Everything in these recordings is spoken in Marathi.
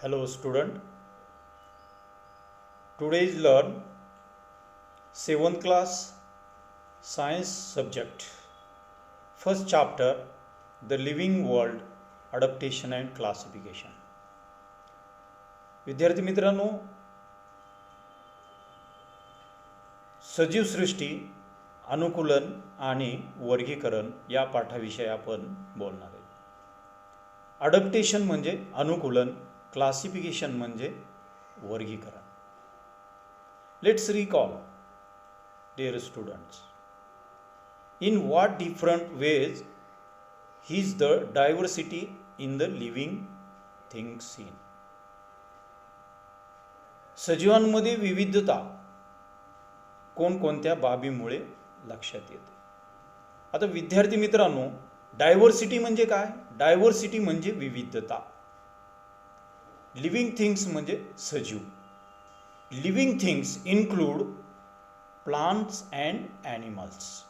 Hello student, today is learn 7th class science subject. First chapter, the living world, adaptation and classification. विद्यार्थी मित्रांनो, सजीव सृष्टी, अनुकूलन आणि वर्गीकरण या पाठाविषयी आपण बोलणार आहे. अडॅप्टेशन म्हणजे अनुकूलन, क्लासिफिकेशन म्हणजे वर्गीकरण. Let's recall, dear students, in what different ways is the diversity in the living things seen. सजीवांमध्ये विविधता कोणकोणत्या बाबीमुळे लक्षात येते. आता विद्यार्थी मित्रांनो, डायव्हर्सिटी म्हणजे काय? डायव्हर्सिटी म्हणजे विविधता. लिव्हिंग थिंग्स म्हणजे सजीव. Living things include plants and animals.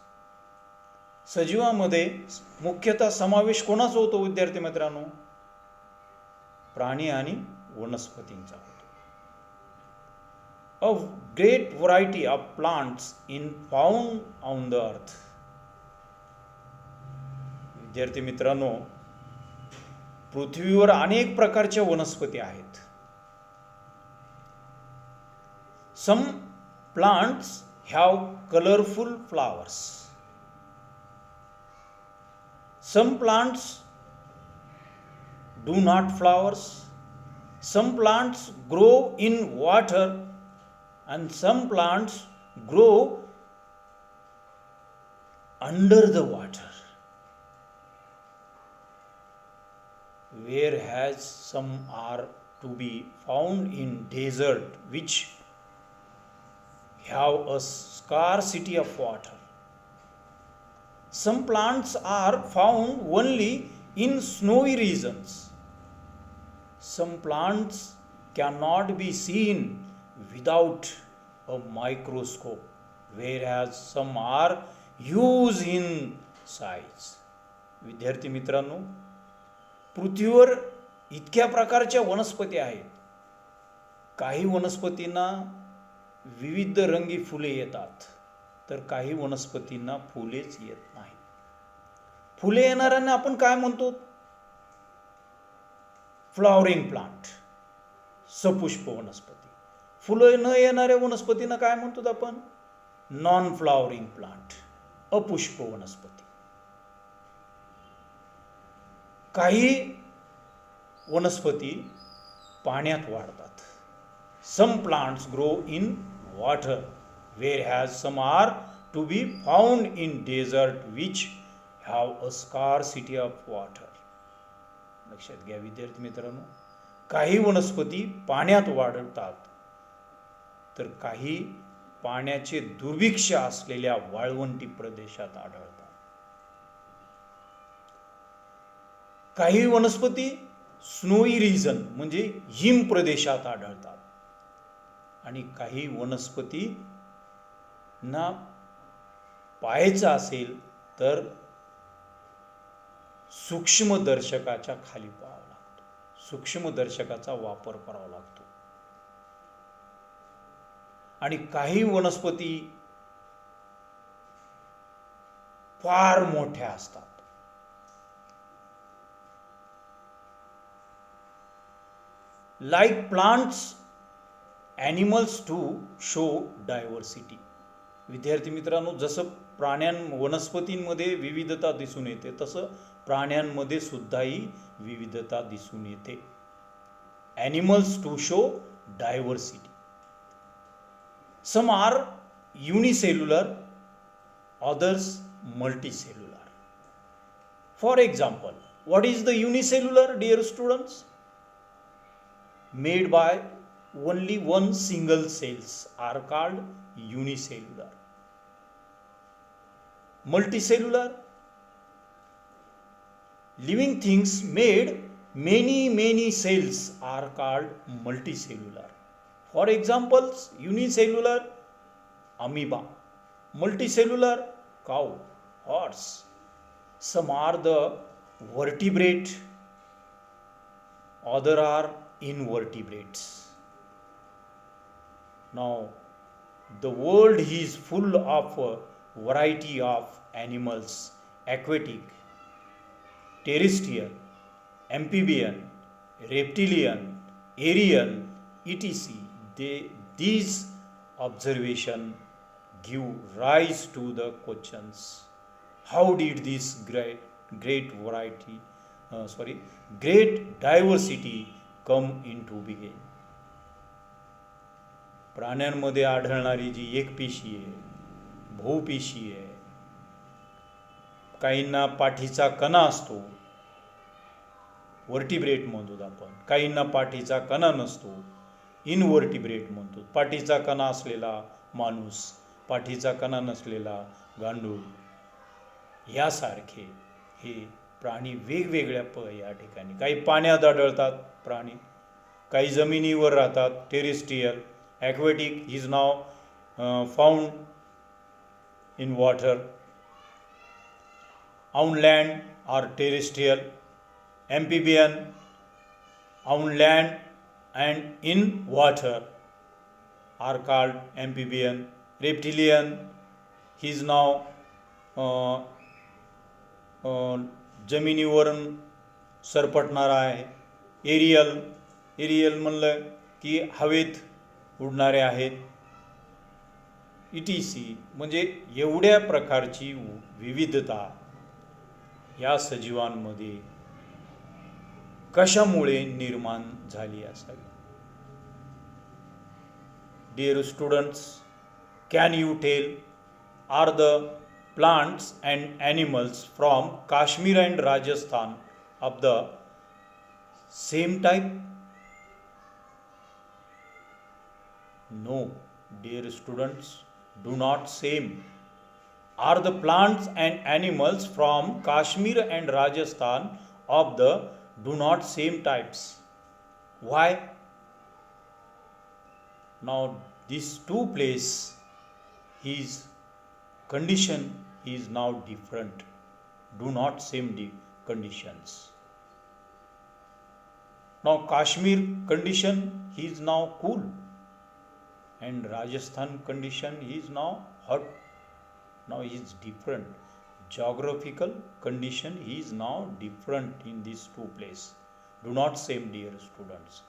सजीवामध्ये मुख्यतः समावेश कोणाचा होतो विद्यार्थी मित्रांनो? प्राणी आणि वनस्पतींचा होतो. A great variety of plants in found on the earth. विद्यार्थी मित्रांनो, पृथ्वीवर अनेक प्रकारच्या वनस्पती आहेत. Some plants have colorful flowers. Some plants do not flowers. Some plants grow in water and some plants grow under the water. Whereas some are to be found in desert which have a scarcity of water. Some plants are found only in snowy regions. Some plants cannot be seen without a microscope, whereas some are huge in size. विद्यार्थी मित्रांनो, पृथ्वीवर इतक्या प्रकारच्या वनस्पती आहेत. काही वनस्पतींना विविध रंगी फुले येतात, तर काही वनस्पतींना फुलेच येत नाही. फुले येणाऱ्यांना आपण काय म्हणतो? फ्लॉवरिंग प्लांट, सपुष्प वनस्पती. फुलं न येणाऱ्या वनस्पतींना काय म्हणतो आपण? नॉन फ्लॉवरिंग प्लांट, अपुष्प वनस्पती. काही वनस्पती पाण्यात वाढतात. Some plants grow in water, whereas some are to be found in desert which have a scarcity of water. लक्षात घ्या विद्यार्थी मित्रांनो, काही वनस्पती पाण्यात वाढतात, तर काही पाण्याचे दुर्भिक्ष असलेल्या वाळवंटी प्रदेशात आढळतात. काही वनस्पती स्नोई रिजन म्हणजे हिम प्रदेशात आढळतात आणि काही वनस्पती ना पाहायचं असेल तर सूक्ष्मदर्शकाच्या खाली पाहावं लागतो. सूक्ष्मदर्शकाचा वापर करावा लागतो. आणि काही वनस्पती फार मोठ्या असतात. Like plants, animals to show diversity. विद्यार्थी मित्रांनो, जसं वनस्पतींमध्ये विविधता दिसून येते, तसं प्राण्यांमध्ये सुद्धाही विविधता दिसून येते. Animals to show diversity. Some are unicellular, others multicellular. For example, what is the unicellular, dear students? Made by only one single cells are called unicellular. Multicellular, living things made many cells are called multicellular. For examples, unicellular amoeba, multicellular cow, horse. Some are the vertebrate other are invertebrates. Now the world is full of a variety of animals, aquatic, terrestrial, amphibian, reptilian, aerial, etc. These observations give rise to the questions: how did this great diversity come into being? प्राण्यांमध्ये आढळणारी जी एकपेशी आहे, बहुपेशी आहे, काहींना पाठीचा कणा असतो, वर्टिब्रेट म्हणतो आपण, काहींना पाठीचा कणा नसतो, इनवर्टिब्रेट म्हणतो. पाठीचा कणा असलेला माणूस, पाठीचा कणा नसलेला गांडूळ, यासारखे हे प्राणी वेगवेगळ्या या ठिकाणी, काही पाण्यात आढळतात प्राणी, काही जमिनीवर राहतात, terrestrial. Aquatic is now found in water. On land or terrestrial. Amphibian on land and in water are called amphibian. Reptilian is now जमिनीवरून सरपटणारा आहे. एरियल म्हणलं की हवेत उडणारे आहेत. ETC म्हणजे एवढ्या प्रकारची विविधता या सजीवांमध्ये कशामुळे निर्माण झाली असावी? Dear students, can you tell, are the plants and animals from Kashmir and Rajasthan of the same type? No, dear students, do not same. Are the plants and animals from Kashmir and Rajasthan of the do not same types? Why? Now these two place, his condition is now different. Do not same conditions. Now Kashmir condition, he is now cool. And Rajasthan condition is now hot. Now he is different. Geographical condition is now different in these two places. Do not same, dear students.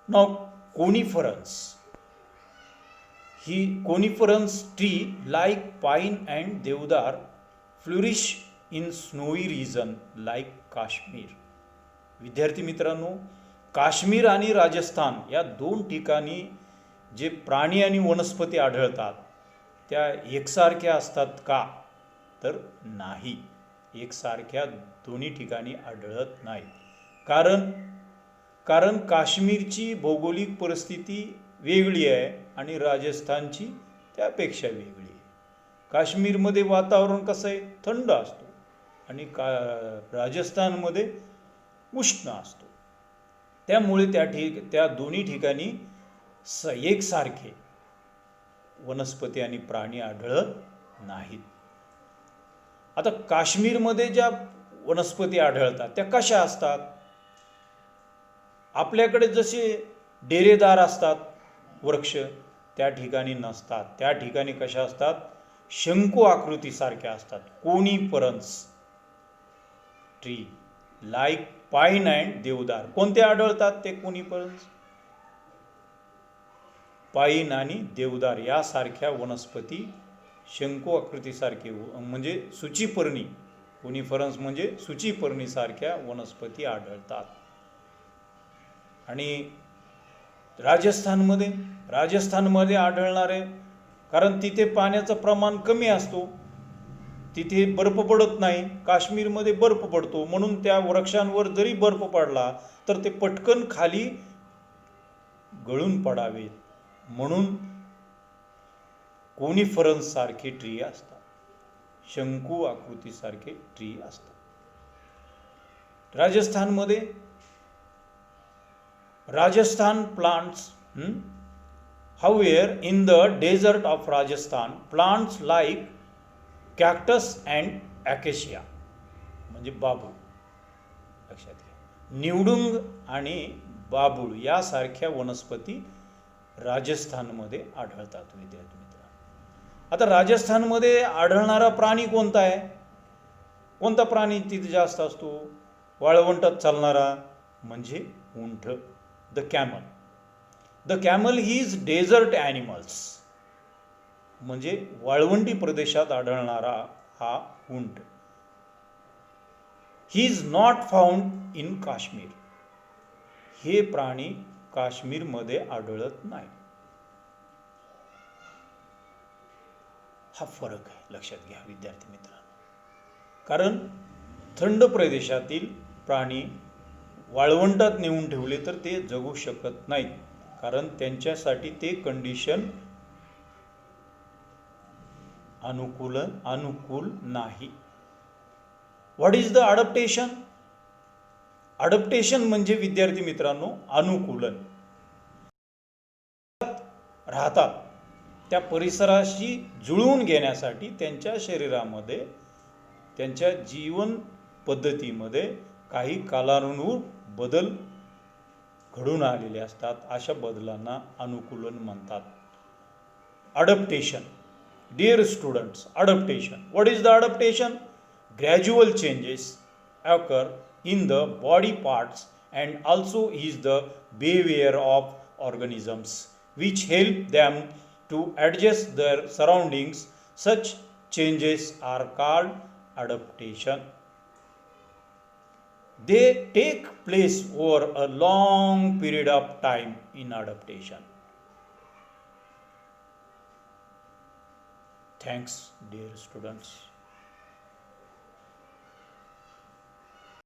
Now coniferous. Coniferous tree like pine and deodar flourish in snowy region like Kashmir. विद्यार्थी मित्रांनो, काश्मीर आणि राजस्थान या दोन ठिकाणी जे प्राणी आणि वनस्पती आढळतात त्या एकसारख्या असतात का? तर नाही, एकसारख्या दोन्ही ठिकाणी आढळत नाही. कारण काश्मीरची भौगोलिक परिस्थिती वेगळी आहे आणि राजस्थानची त्यापेक्षा वेगळी आहे. काश्मीरमध्ये वातावरण कसं आहे? थंड असतो आणि राजस्थानमध्ये उष्ण असतो. त्यामुळे त्या दोन्ही ठिकाणी एकसारखे वनस्पती आणि प्राणी आढळत नाहीत. आता काश्मीरमध्ये ज्या वनस्पती आढळतात त्या कशा असतात? आपल्याकडे जसे डेरेदार असतात वृक्ष त्या ठिकाणी नसतात. त्या ठिकाणी कशा असतात? शंकू आकृतीसारख्या असतात. कोनिफरन्स ट्री लाईक पाईन अँड देवदार. कोणते आढळतात ते कोनिफरन्स? पाईन आणि देवदार यासारख्या वनस्पती शंकू आकृतीसारखे म्हणजे सूचीपर्णी, कोनिफरन्स म्हणजे सूचीपर्णीसारख्या वनस्पती आढळतात. आणि राजस्थानमध्ये आढळणारे, कारण तिथे पाण्याचं प्रमाण कमी असतो, तिथे बर्फ पडत नाही. काश्मीरमध्ये बर्फ पडतो, म्हणून त्या वृक्षांवर जरी बर्फ पडला तर ते पटकन खाली गळून पडावेत म्हणून कोनिफरन्स सारखे ट्री असतात, शंकू आकृतीसारखे ट्री असतात. Rajasthan plants, however in the desert of Rajasthan plants like cactus and acacia म्हणजे बांबू. लक्षात घ्या. निवडुंग आणि बाबूळ यासारख्या वनस्पती राजस्थानमध्ये आढळतात विद्यार्थी मित्रांनो. आता राजस्थानमध्ये आढळणारा प्राणी कोणता आहे? कोणता प्राणी तिथे जास्त असतो? वाळवंटात चालणारा म्हणजे उंट, the camel. The camel he is desert animals, म्हणजे वाळवंटी प्रदेशात आढळणारा हा उंट. He is not found in Kashmir. हे प्राणी काश्मीरमध्ये आढळत नाही. हा फरक आहे, लक्षात घ्या विद्यार्थी मित्रांनो. कारण थंड प्रदेशातील प्राणी वाळवंटात नेऊन ठेवले तर ते जगू शकत नाहीत, कारण त्यांच्यासाठी ते कंडिशन अनुकूल नाही. What is the adaptation? Adaptation म्हणजे विद्यार्थी मित्रांनो अनुकूलन. राहतात त्या परिसराशी जुळवून घेण्यासाठी त्यांच्या शरीरामध्ये, त्यांच्या जीवन पद्धतीमध्ये काही कालानुरूप बदल घडून आलेले असतात. अशा बदलांना अनुकूलन म्हणतात. Adaptation. Dear students, adaptation. What is the adaptation? Gradual changes occur in the body parts and also is the behavior of organisms which help them to adjust their surroundings. Such changes are called adaptation. They take place over a long period of time in adaptation. Thanks, dear students.